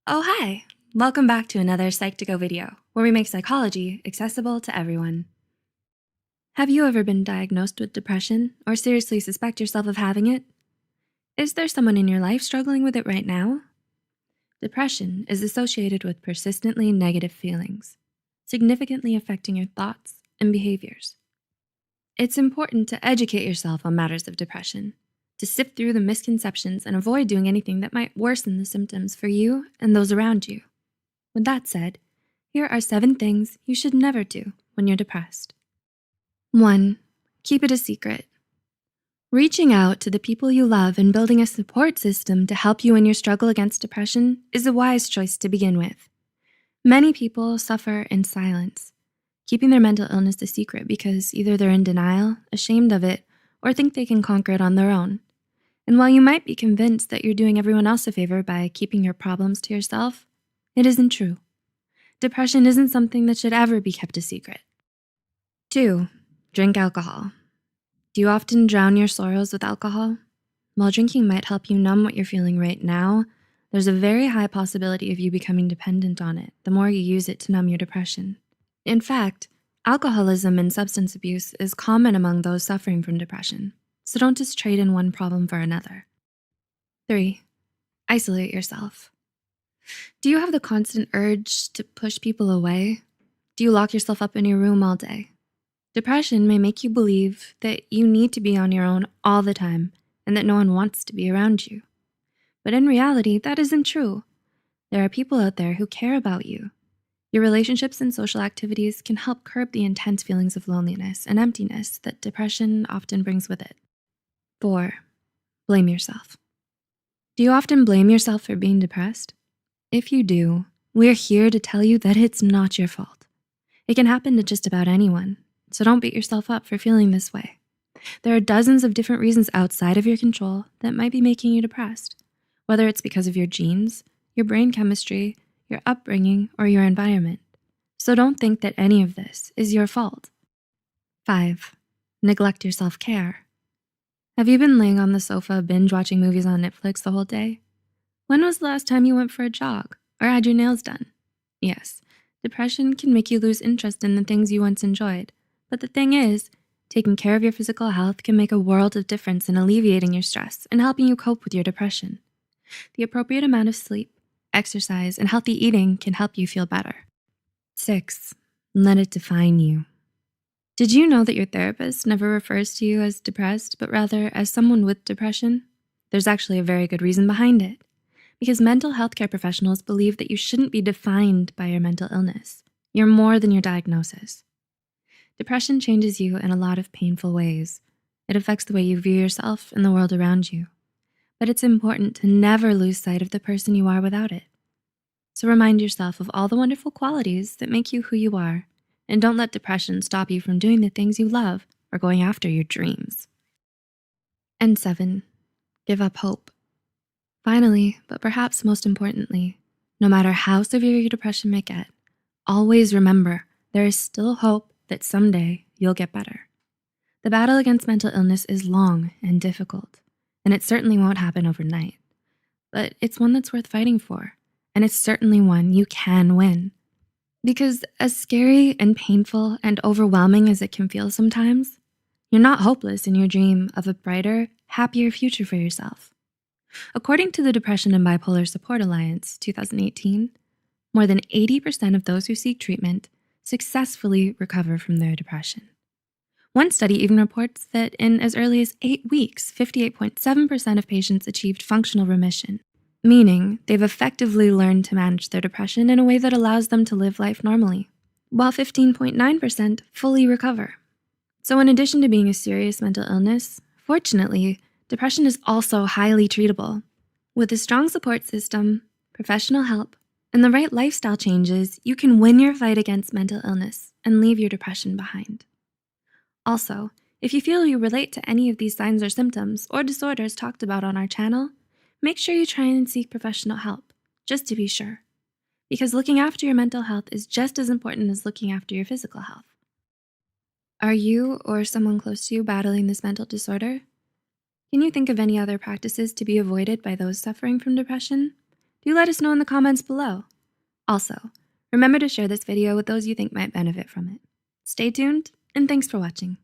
Oh, hi! Welcome back to another Psych2Go video, where we make psychology accessible to everyone. Have you ever been diagnosed with depression or seriously suspect yourself of having it? Is there someone in your life struggling with it right now? Depression is associated with persistently negative feelings, significantly affecting your thoughts and behaviors. It's important to educate yourself on matters of depression, to sift through the misconceptions and avoid doing anything that might worsen the symptoms for you and those around you. With that said, here are 7 things you should never do when you're depressed. 1. Keep it a secret. Reaching out to the people you love and building a support system to help you in your struggle against depression is a wise choice to begin with. Many people suffer in silence, keeping their mental illness a secret because either they're in denial, ashamed of it, or think they can conquer it on their own. And while you might be convinced that you're doing everyone else a favor by keeping your problems to yourself, it isn't true. Depression isn't something that should ever be kept a secret. 2. Drink alcohol. Do you often drown your sorrows with alcohol? While drinking might help you numb what you're feeling right now, there's a very high possibility of you becoming dependent on it the more you use it to numb your depression. In fact, alcoholism and substance abuse is common among those suffering from depression, so don't just trade in one problem for another. 3. Isolate yourself. Do you have the constant urge to push people away? Do you lock yourself up in your room all day? Depression may make you believe that you need to be on your own all the time and that no one wants to be around you. But in reality, that isn't true. There are people out there who care about you. Your relationships and social activities can help curb the intense feelings of loneliness and emptiness that depression often brings with it. 4. Blame yourself. Do you often blame yourself for being depressed? If you do, we're here to tell you that it's not your fault. It can happen to just about anyone, so don't beat yourself up for feeling this way. There are dozens of different reasons outside of your control that might be making you depressed, whether it's because of your genes, your brain chemistry, your upbringing, or your environment. So don't think that any of this is your fault. 5. Neglect your self-care. Have you been laying on the sofa binge watching movies on Netflix the whole day? When was the last time you went for a jog or had your nails done? Yes, depression can make you lose interest in the things you once enjoyed. But the thing is, taking care of your physical health can make a world of difference in alleviating your stress and helping you cope with your depression. The appropriate amount of sleep, exercise, and healthy eating can help you feel better. 6. Let it define you. Did you know that your therapist never refers to you as depressed, but rather as someone with depression? There's actually a very good reason behind it. Because mental health care professionals believe that you shouldn't be defined by your mental illness. You're more than your diagnosis. Depression changes you in a lot of painful ways. It affects the way you view yourself and the world around you. But it's important to never lose sight of the person you are without it. So remind yourself of all the wonderful qualities that make you who you are, and don't let depression stop you from doing the things you love or going after your dreams. And 7, give up hope. Finally, but perhaps most importantly, no matter how severe your depression may get, always remember there is still hope that someday you'll get better. The battle against mental illness is long and difficult, and it certainly won't happen overnight. But it's one that's worth fighting for, and it's certainly one you can win. Because as scary and painful and overwhelming as it can feel sometimes, you're not hopeless in your dream of a brighter, happier future for yourself. According to the Depression and Bipolar Support Alliance 2018, more than 80% of those who seek treatment successfully recover from their depression. One study even reports that in as early as 8 weeks, 58.7% of patients achieved functional remission, meaning they've effectively learned to manage their depression in a way that allows them to live life normally, while 15.9% fully recover. So in addition to being a serious mental illness, fortunately, depression is also highly treatable. With a strong support system, professional help, and the right lifestyle changes, you can win your fight against mental illness and leave your depression behind. Also, if you feel you relate to any of these signs or symptoms or disorders talked about on our channel, make sure you try and seek professional help, just to be sure. Because looking after your mental health is just as important as looking after your physical health. Are you or someone close to you battling this mental disorder? Can you think of any other practices to be avoided by those suffering from depression? do let us know in the comments below. Also, remember to share this video with those you think might benefit from it. Stay tuned, and thanks for watching.